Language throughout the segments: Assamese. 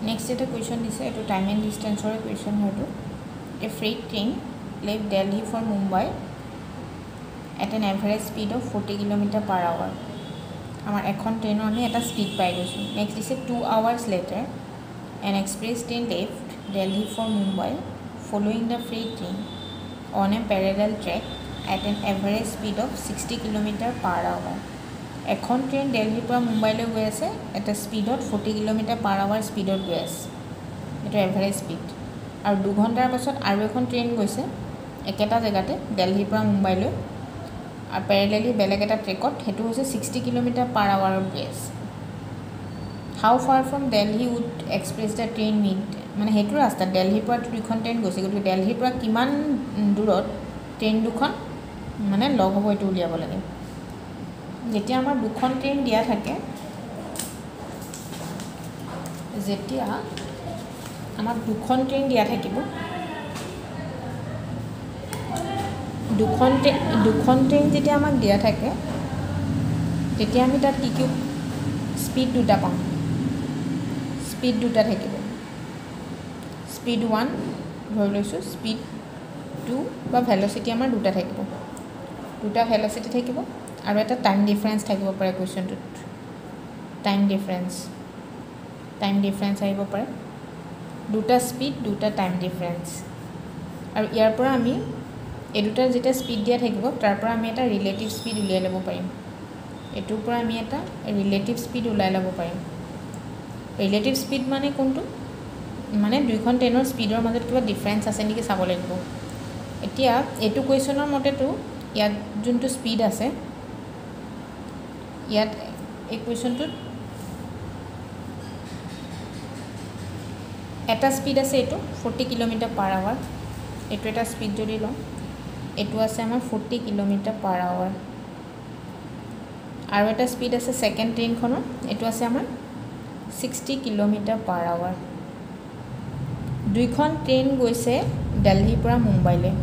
Next এটা question দিছে এটো time and distance or question হয়তো a freight train left Delhi for Mumbai at an average speed of 40 km/h আমাৰ এখন ট্ৰেইনৰ আমি এটা স্পীড পাই গৈছো নেক্সট দিছে 2 hours later an express train left Delhi for Mumbai following the freight train on a parallel track at an average speed of 60 km/h এখন ট্ৰেইন দিল্লীৰ পৰা মুম্বাইলৈ গৈ আছে এটা স্পীডত 40 km/h স্পীডত গৈ আছে এটা এভাৰেজ স্পীড আৰু 2 ঘণ্টাৰ পাছত আৰু এখন ট্ৰেইন গৈছে একেটা জায়গাতে দিল্লীৰ পৰা মুম্বাইলৈ আৰু প্যাৰেলেলি বেলেগ এটা ট্ৰেকত হেতু হৈছে 60 km/h গৈ আছে how far from Delhi would express the train meet মানে হেতু ৰাস্তা দিল্লীৰ পৰা দুখন ট্ৰেইন গৈছে গতিকে দিল্লীৰ পৰা কিমান দূৰত ট্ৰেইন দুখন মানে লগ হ'ব এটো উলিয়াব লাগে যেতিয়া আমাৰ দুখন ট্ৰেইন দিয়া থাকে যেতিয়া আমাৰ দুখন ট্ৰেইন দিয়া থাকিব দুখন ট্ৰেইন যেতিয়া আমাক দিয়া থাকে তেতিয়া আমি তাত কি স্পীড দুটা পাম স্পীড দুটা থাকিব স্পীড 1 ধৰি লৈছো স্পীড 2 বা ভেলোচিটি আমাৰ দুটা থাকিব দুটা ভেলোচিটি থাকিব আৰু এটা টাইম ডিফাৰেন্স থাকিব পাৰে কোৱেশ্চনটোত টাইম ডিফাৰেন্স আহিব পাৰে দুটা স্পীড দুটা টাইম ডিফাৰেন্স আৰু ইয়াৰ পৰা আমি এই দুটা যেটা স্পীড দিয়া থাকিব তাৰ পৰা আমি এটা ৰিলেটিভ স্পীড উলিয়াই ল'ব পাৰিম এটোৰ পৰা আমি এটা ৰিলেটিভ স্পীড উলাই ল'ব পাৰিম ৰিলেটিভ স্পীড মানে কোনটো মানে দুইখন ট্ৰেইনৰ স্পীডৰ মাজত কিবা ডিফাৰেন্স আছে নেকি চাব লাগিব এতিয়া এটো কোৱেশ্চনৰ মতেটো ইয়াত যোনটো স্পীড আছে ইয়াত এই কোৱেশ্চনটোত এটা স্পীড আছে এটো 40 km/h এটো এটা স্পীড যদি লওঁ এটো আছে আমাৰ 40 km/h আৰু এটা স্পীড আছে সেকেন্ড ট্ৰেইনখনৰ এটো আছে আমাৰ 60 km/h দুইখন ট্ৰেইন গৈছে দিল্লীৰ পৰা মুম্বাইলৈ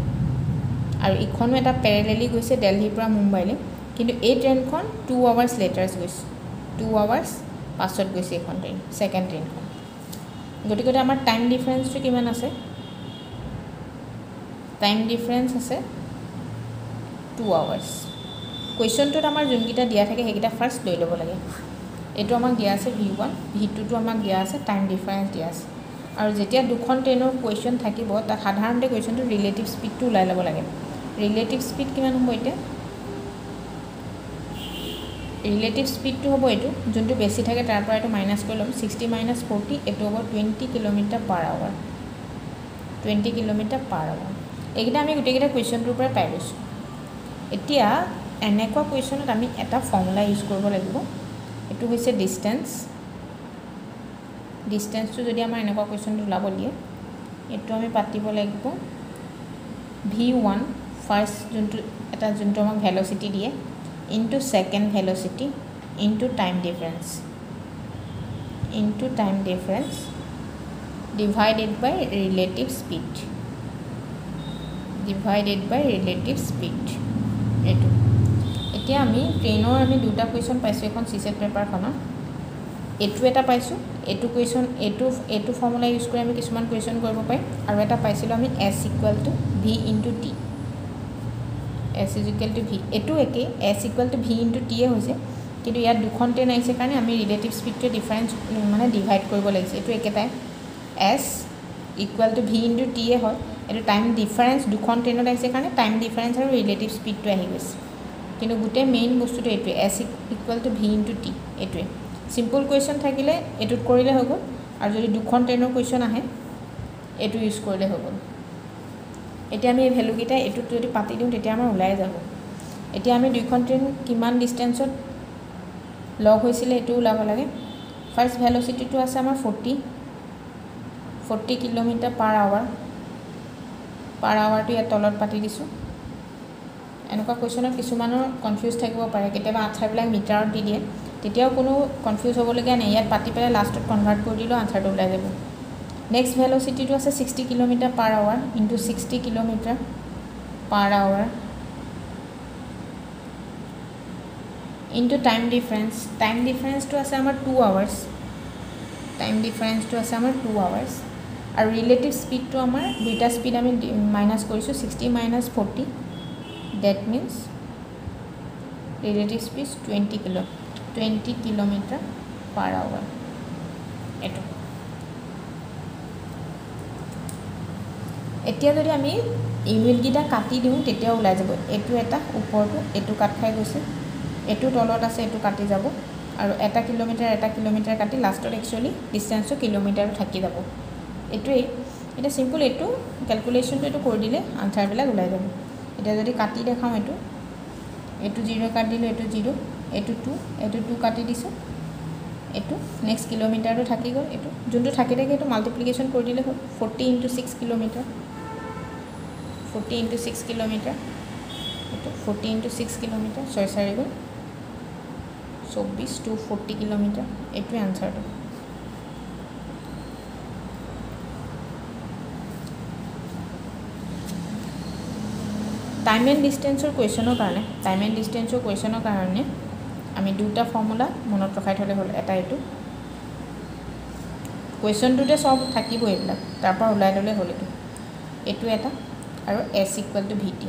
আৰু ইখনো এটা প্যাৰেলেলি গৈছে দিল্লীৰ পৰা মুম্বাইলৈ কিন্তু এই ট্ৰেইনখন 2 hours later গৈছে 2 hours পাছত গৈছে এখন ট্ৰেইন সেকেন্ড ট্ৰেইনখন গতিকে আমাৰ টাইম ডিফাৰেন্সটো কিমান আছে টাইম ডিফাৰেন্স আছে 2 hours কোৱেশ্চনটোত আমাৰ যোনকিটা দিয়া থাকে হেকিটা ফাৰ্স্ট লৈ ল'ব লাগে এটো আমাক দিয়া আছে v1 v2 টো আমাক দিয়া আছে টাইম ডিফাৰেন্স দিয়া আছে আৰু যেতিয়া দুখন ট্ৰেইনৰ কোৱেশ্চন থাকিব তাত সাধাৰণতে কোৱেশ্চনটো ৰিলেটিভ স্পীডটো উলাই ল'ব লাগে ৰিলেটিভ স্পীড কিমান হ'ব এতিয়া ৰিলেটিভ স্পীডটো হ'ব এটো যোনটো বেছি থাকে তাৰ পৰা এটো মাইনাস কৰি লম 60 - 40 এটো হ'ব 20 km/h 20 km/h এইকিটা আমি গুটেকিটা কোৱেশ্চনটোৰ পৰা পাই গৈছো এতিয়া এনেকুৱা কোৱেশ্চনত আমি এটা ফৰ্মুলা ইউজ কৰিব লাগিব এটো হৈছে ডিসটেন্সটো যদি আমাৰ এনেকুৱা কোৱেশ্চনটো ওলাব দিয়ে এটো আমি পাতিব লাগিব v1 ফাৰ্স্ট যোনটো আমাক ভেলোচিটি দিয়ে into second velocity into time difference divided by relative speed এটো এতিয়া আমি ট্ৰেইনৰ আমি দুটা কোৱেশ্চন পাইছো এখন সিসেট পেপাৰখনৰ এটো এটা পাইছো এটো কোৱেশ্চন এটো ফৰ্মুলা ইউজ কৰি আমি কিছুমান কোৱেশ্চন কৰিব পাই আৰু এটা পাইছিলো আমি s = v * t s = v এটো একে s = v * t এ হৈছে কিন্তু ইয়াত দুখন ট্ৰেইন আইছে কাৰণে আমি ৰিলেটিভ স্পীডটো ডিফাৰেন্স মানে ডিভাইড কৰিব লাগিছে এটো একেটাই s = v * t এ হয় এটো টাইম ডিফাৰেন্স দুখন ট্ৰেইনত আইছে কাৰণে টাইম ডিফাৰেন্স আৰু ৰিলেটিভ স্পীডটো আহি গৈছে কিন্তু গুটে মেইন বস্তুটো এটো s = v * t এটোৱে সিম্পল কোৱেশ্চন থাকিলে এটোত কৰিলে হ'ব আৰু যদি দুখন ট্ৰেইনৰ কোৱেশ্চন আহে এটো ইউজ কৰিলে হ'ব এতিয়া আমি এই ভ্যালু কিটা এটোত যদি পাতি দিও তেতিয়া আমাৰ উলাই যাব এতিয়া আমি দুইখন ট্ৰেইন কিমান ডিসটেন্সত লগ হৈছিল এটো উলাব লাগে ফাৰ্স্ট ভেলোচিটিটো আছে আমাৰ 40 km/h টো ইয়াত তলত পাতি দিছো এনেকুৱা কোৱেশ্চনত কিছুমানৰ কনফিউজ থাকিব পাৰে কেতিয়াবা আনসাৰবিলাক মিটাৰত দি দিয়ে তেতিয়াও কোনো কনফিউজ হ'ব লগা নাই ইয়াত পাতি পেলাই লাষ্টত কনভাৰ্ট কৰি দিলো আনসাৰটো উলাই যাব নেক্সট ভেলোচিটিটো আছে 60 km/h into 60 km/h into time difference to আছে আমাৰ 2 hours টাইম ডিফাৰেঞ্চটো আছে আমাৰ 2 আৱাৰ্ছ আৰু ৰিলেটিভ স্পীডটো আমাৰ দুইটা স্পীড আমি মাইনাছ কৰিছোঁ 60 minus 40 that means relative speed 20 kilometre per hour এইটো এতিয়া যদি আমি ইউনিটকেইটা কাটি দিওঁ তেতিয়া ওলাই যাব এইটো এটা ওপৰটো এইটো কাট খাই গৈছে এইটো তলত আছে এইটো কাটি যাব আৰু এটা কিলোমিটাৰ কাটি লাষ্টত একচুৱেলি ডিষ্টেঞ্চটো কিলোমিটাৰ থাকি যাব এইটোৱেই এটা সিম্পল এইটো ক্যালকুলেশনটো এইটো কৰি দিলে আনসাৰবিলাক ওলাই যাব এতিয়া যদি কাটি দেখাও এইটো 0 কাটি দিলো এইটো 0 এইটো 2 কাটি দিছো এইটো নেক্সট কিলোমিটাৰটো থাকি গ'ল এইটো যোনটো থাকি থাকে এইটো মাল্টিপ্লিকেশন কৰি দিলে হ'ল 40 * 6 কিলোমিটাৰ 40 * 6 কিলোমিটাৰ এইটো 40 * 6 কিলোমিটাৰ 6 4 গ'ল 24 to 40 কিলোমিটাৰ এইটোৱে আনসাৰটো টাইম এণ্ড ডিষ্টেঞ্চৰ কুৱেশ্যনৰ কাৰণে আমি দুটা ফৰ্মুলা মনত ৰখাই থ'লে হ'ল এটা এইটো কুৱেশ্যনটোতে সব থাকিব এইবিলাক তাৰপৰা ওলাই ল'লে হ'ল এইটো এটা আৰু s = vt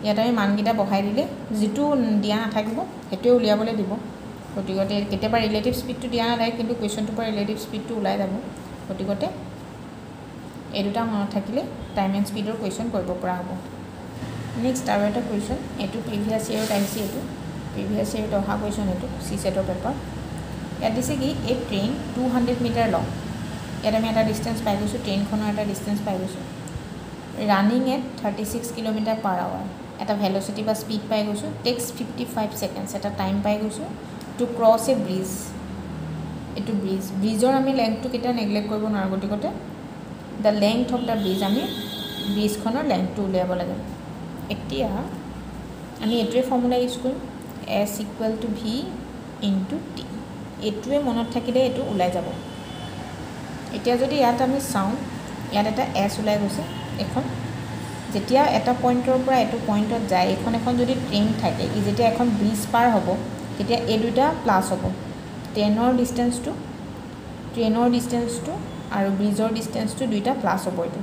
ইয়াত আমি মানকেইটা বহাই দিলে যেটো দিয়া নাথাকিব হেতুৱে উলিয়াবলৈ দিব গতিকে কেতিয়াবা ৰিলেটিভ স্পীডটো দিয়া নাথাকে কিন্তু কুৱেশ্যনটোৰ পৰা ৰিলেটিভ স্পীডটো ওলাই যাব গতিকে এই দুটা মনত থাকিলে টাইম এণ্ড স্পীডৰ কুৱেশ্যন কৰিব পৰা হ'ব নেক্সট আৰু এটা কুৱেশ্যন এইটো প্ৰিভিয়াছ ইয়েৰত আহিছে এইটো প্ৰিভিয়াছ ইয়েৰত অহা কুৱেশ্যন এইটো চি সেটৰ পেপাৰ ইয়াত দিছে কি এ ট্ৰেইন 200 মিটাৰ লং ইয়াত আমি এটা ডিষ্টেঞ্চ পাই গৈছোঁ ট্ৰেইনখনৰ এটা ডিষ্টেঞ্চ পাই গৈছোঁ running at 36 kilometre per hour এটা ভেলোচিটি বা স্পীড পাই গৈছোঁ টেক্স 55 সেকেন্ডছ এটা টাইম পাই গৈছোঁ টু ক্ৰছ এ ব্ৰিজ এইটো ব্ৰিজৰ আমি লেংথটো কেতিয়া নেগলেক্ট কৰিব নোৱাৰোঁ গতিকে the length of the bridge আমি ব্ৰিজখনৰ লেংথটো উলিয়াব লাগে এতিয়া আমি এইটোৱে ফৰ্মুলা ইউজ কৰিম s = v * t এইটোৱে মনত থাকিলে এইটো ওলাই যাব এতিয়া যদি ইয়াত আমি চাওঁ ইয়াত এটা s ওলাই গৈছে এখন যেতিয়া এটা পইণ্টৰ পৰা এইটো পইণ্টত যায় এখন যদি ট্ৰেইন থাকে ই যেতিয়া এখন ব্ৰিজ পাৰ হ'ব তেতিয়া এই দুটা প্লাছ হ'ব ট্ৰেইনৰ ডিষ্টেঞ্চটো আৰু ব্ৰিজৰ ডিষ্টেঞ্চটো দুইটা প্লাছ হ'ব এইটো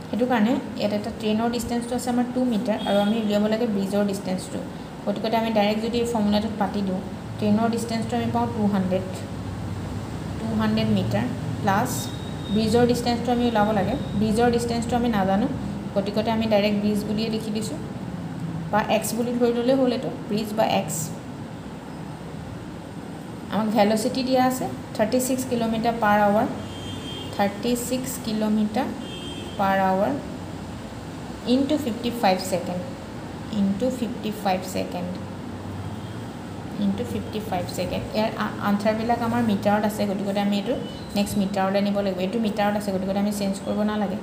সেইটো কাৰণে ইয়াত এটা ট্ৰেইনৰ ডিষ্টেঞ্চটো আছে আমাৰ 2 মিটাৰ আৰু আমি উলিয়াব লাগে ব্ৰিজৰ ডিষ্টেঞ্চটো গতিকে আমি ডাইৰেক্ট যদি ফৰ্মুলাটোত পাতি দিওঁ ট্ৰেইনৰ ডিষ্টেঞ্চটো আমি পাওঁ 200 মিটাৰ প্লাছ ব্ৰিজৰ ডিষ্টেঞ্চটো আমি ওলাব লাগে ব্ৰিজৰ ডিষ্টেঞ্চটো আমি নাজানো গতিকে আমি ডাইৰেক্ট ব্ৰিজ বুলিয়ে লিখি দিছোঁ বা x বুলি ধৰি ল'লে হ'ল এইটো ব্ৰিজ বা x আমাক ভেলোচিটি দিয়া আছে 36 kilometre per hour 36 kilometre per hour into 55 second ইয়াৰ আনসাৰবিলাক আমাৰ মিটাৰত আছে গতিকে আমি এইটো নেক্সট মিটাৰলৈ নিব লাগিব এইটো মিটাৰত আছে গতিকে আমি চেঞ্জ কৰিব নালাগে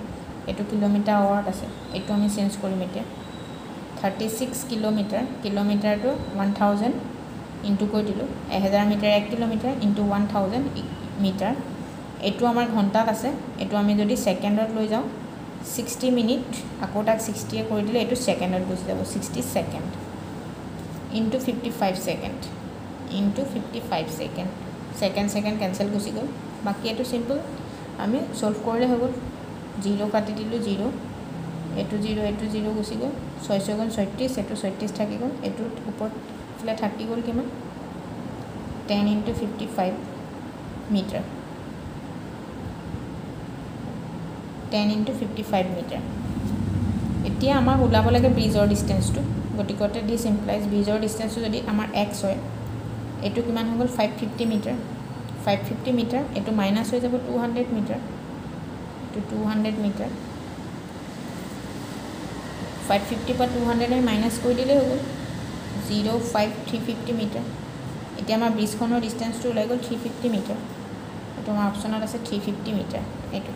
এইটো কিলোমিটাৰ আৱাৰত আছে এইটো আমি চেঞ্জ কৰিম এতিয়া 36 কিলোমিটাৰটো 1000 ইনটু কৰি দিলোঁ 1000 মিটাৰ 1 কিলোমিটাৰ ইনটু 1000 মিটাৰ এইটো আমাৰ ঘণ্টাত আছে এইটো আমি যদি সেকেন্ডত লৈ যাওঁ 60 মিনিট আকৌ তাক 60 কৰি দিলে এইটো সেকেন্ডত গুচি যাব 60 second into 55 second second cancel গুচি গ'ল বাকি এইটো সিম্পল আমি সলভ কৰিলে হৈ গ'ল 0 কাটি দিলোঁ 0 এইটো 0 গুচি গ'ল 6 গুণ 36 এইটো 36 থাকি গ'ল এইটো ওপৰত ফলে থাকি গ'ল কিমান 10 * 55 মিটাৰ 10 * 55 মিটাৰ এতিয়া আমাক ওলাব লাগে ব্ৰিজৰ ডিষ্টেঞ্চটো গতিকে দিছ ইমপ্লাইজ ব্ৰিজৰ ডিষ্টেঞ্চটো যদি আমাৰ x হয় এইটো কিমান হৈ গ'ল 550 মিটাৰ এইটো মাইনাছ হৈ যাব 200 মিটাৰ এইটো 200 মিটাৰ 550 পৰা 200 মাইনাছ কৰি দিলে হৈ গ'ল 05350 মিটাৰ এতিয়া আমাৰ ব্ৰিজখনৰ ডিষ্টেঞ্চটো ওলাই গ'ল 350 মিটাৰ এইটো আমাৰ অপশ্যনত আছে 350 মিটাৰ এইটো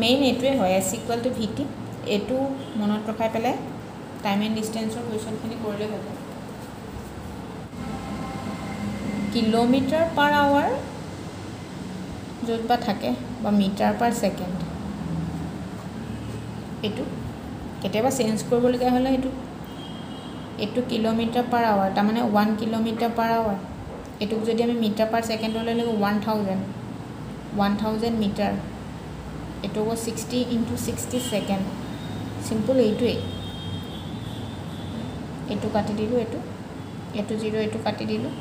মেইন এইটোৱে হয় s = vt এইটো মনত ৰখাই পেলাই টাইম এণ্ড ডিষ্টেঞ্চৰ কুৱেশ্যনখিনি কৰিলে হ'ব কিলোমিটাৰ পাৰ আৱাৰ য'ত বা থাকে বা মিটাৰ পাৰ ছেকেণ্ড এইটো কেতিয়াবা চেঞ্জ কৰিবলগীয়া হ'লে এইটো কিলোমিটাৰ পাৰ আৱাৰ তাৰমানে 1 কিলোমিটাৰ পাৰ আৱাৰ এটুক যদি আমি মিটাৰ পাৰ ছেকেণ্ডলৈ লিখোঁ 1000 মিটাৰ, এইটো হ'ব 60 × 60 ছেকেণ্ড। চিম্পল এইটোৱেই, এইটো কাটি দিলোঁ, এইটো 0, এইটো কাটি দিলোঁ,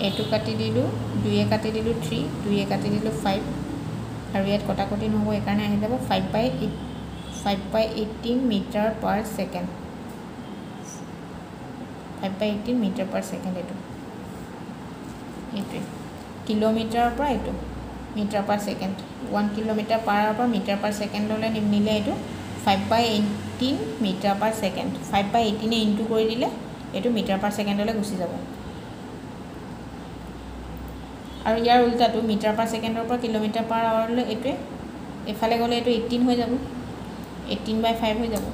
এইটো কাটি দিলোঁ, 2 কাটি দিলোঁ 3, 2 কাটি দিলোঁ 5, আৰু ইয়াত কটাকটি নহ'ব, সেইকাৰণে আহি যাব 5/18 metre per second. 5/18 metre per second এইটোৱে কিলোমিটাৰৰ পৰা এইটো metre per second. 1 kilometre per আৱাৰৰ পৰা মিটাৰ পাৰ ছেকেণ্ডলৈ নিলে এইটো 5/18 মিটাৰ পাৰ ছেকেণ্ড। 5/18 ইনটু কৰি দিলে এইটো মিটাৰ পাৰ ছেকেণ্ডলৈ গুচি যাব। আৰু ইয়াৰ উল্টাটো মিটাৰ পাৰ ছেকেণ্ডৰ পৰা কিলোমিটাৰ পাৰ আৱাৰলৈ এইটোৱে, এইফালে গ'লে এইটো 18 হৈ যাব, 18/5 হৈ যাব।